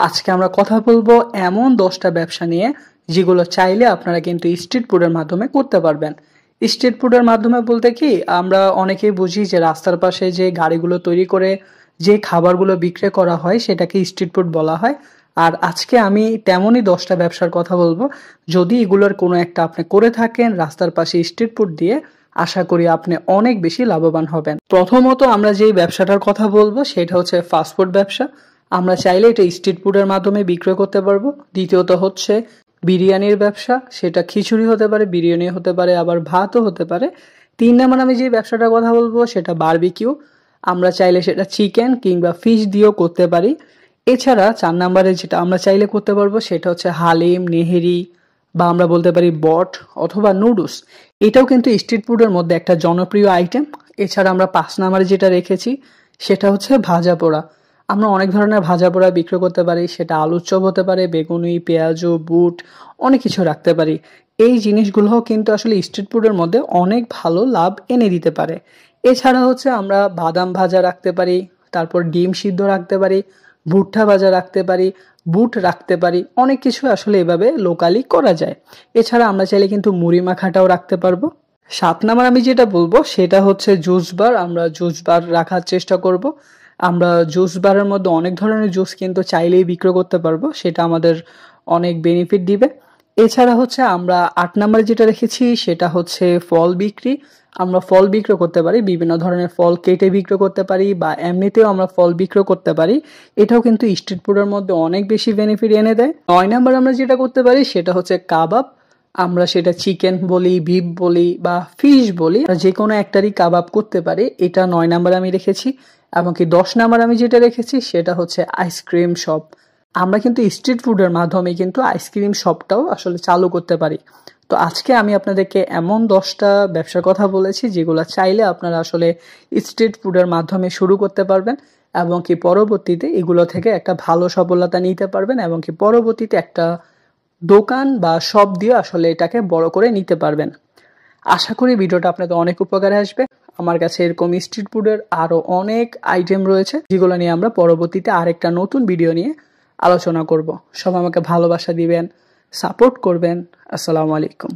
আজকে আমরা কথা বলবো এমন 10টা ব্যবসা নিয়ে যেগুলো চাইলে আপনারা কিন্তু স্ট্রিট ফুডের মাধ্যমে করতে পারবেন। স্ট্রিট ফুডের মাধ্যমে বলতে কি, আমরা অনেকেই বুঝি যে রাস্তার পাশে যে গাড়িগুলো তৈরি করে যে খাবারগুলো বিক্রি করা হয় সেটাকে স্ট্রিট ফুড বলা হয়। আর আজকে আমি তেমনই 10টা ব্যবসার কথা বলবো। যদি এগুলোর কোনো একটা আপনি করে থাকেন রাস্তার পাশে স্ট্রিট ফুড দিয়ে, আশা করি আপনি অনেক বেশি লাভবান হবেন। প্রথমত আমরা যেই ব্যবসাটার কথা বলবো সেটা হচ্ছে ফাস্টফুড ব্যবসা। আমরা চাইলে এটা স্ট্রিট ফুডের মাধ্যমে বিক্রয় করতে পারবো। দ্বিতীয়ত হচ্ছে বিরিয়ানির ব্যবসা, সেটা খিচুড়ি হতে পারে, বিরিয়ানি হতে পারে, আবার ভাতও হতে পারে। 3 নম্বর আমি যে ব্যবসাটার কথা বলবো সেটা বারবিকিউ। আমরা চাইলে সেটা চিকেন কিংবা ফিশ দিয়েও করতে পারি। এছাড়া 4 নম্বরে যেটা আমরা চাইলে করতে পারবো সেটা হচ্ছে হালিম, নেহেরি, বা আমরা বলতে পারি বট অথবা নুডলস। এটাও কিন্তু স্ট্রিট ফুডের মধ্যে একটা জনপ্রিয় আইটেম। এছাড়া আমরা 5 নম্বরে যেটা রেখেছি সেটা হচ্ছে ভাজা পোড়া। আমরা অনেক ধরনের ভাজা পোড়া বিক্রি করতে পারি, সেটা আলুর চপ হতে পারে, বেগুনি, পেঁয়াজু, বুট, অনেক কিছু রাখতে পারি। এই জিনিসগুলোও কিন্তু আসলে স্ট্রিট ফুডের মধ্যে অনেক ভালো লাভ এনে দিতে পারে। এছাড়া হচ্ছে আমরা বাদাম ভাজা রাখতে পারি, তারপর ডিম সিদ্ধ রাখতে পারি, ভুট্টা ভাজা রাখতে পারি, বুট রাখতে পারি, অনেক কিছু আসলে এভাবে লোকালি করা যায়। এছাড়া আমরা চাইলে কিন্তু মুড়ি মাখাটাও রাখতে পারবো। 7 নম্বর আমি যেটা বলবো সেটা হচ্ছে জুস বার। আমরা জুস বার রাখার চেষ্টা করব। আমরা জুস বারের মধ্যে অনেক ধরনের জুস কিন্তু চাইলেই বিক্রয় করতে পারবো, সেটা আমাদের অনেক বেনিফিট দিবে। এছাড়া হচ্ছে আমরা 8 নম্বরে যেটা রেখেছি সেটা হচ্ছে ফল বিক্রি। আমরা ফল বিক্রয় করতে পারি, বিভিন্ন ধরনের ফল কেটে বিক্রয় করতে পারি বা এমনিতেও আমরা ফল বিক্রয় করতে পারি। এটাও কিন্তু স্ট্রিট ফুডের মধ্যে অনেক বেশি বেনিফিট এনে দেয়। 9 নম্বর আমরা যেটা করতে পারি সেটা হচ্ছে কাবাব। আমরা সেটা চিকেন বলি, বিফ বলি বা ফিশ বলি, যে কোনো একটারই কাবাব করতে পারি। এটা 9 নম্বরে আমি রেখেছি। এমনকি 10 নম্বর আমি যেটা রেখেছি সেটা হচ্ছে আইসক্রিম শপ। আমরা কিন্তু স্ট্রিট ফুডের মাধ্যমে কিন্তু আইসক্রিম শপটাও আসলে চালু করতে পারি। তো আজকে আমি আপনাদেরকে এমন 10টা ব্যবসার কথা বলেছি যেগুলো চাইলে আপনারা আসলে স্ট্রিট ফুডের মাধ্যমে শুরু করতে পারবেন, এবং কি পরবর্তীতে এগুলো থেকে একটা ভালো সফলতা নিতে পারবেন, এবং কি পরবর্তীতে একটা দোকান বা শপ দিয়ে আসলে এটাকে বড় করে নিতে পারবেন। আশা করি ভিডিওটা আপনাদের অনেক উপকারে আসবে। আমার কাছে এরকম স্ট্রিট ফুডের আরো অনেক আইটেম রয়েছে যেগুলো নিয়ে আমরা পরবর্তীতে আরেকটা নতুন ভিডিও নিয়ে আলোচনা করব। সবাই আমাকে ভালোবাসা দিবেন, সাপোর্ট করবেন। আসসালামু আলাইকুম।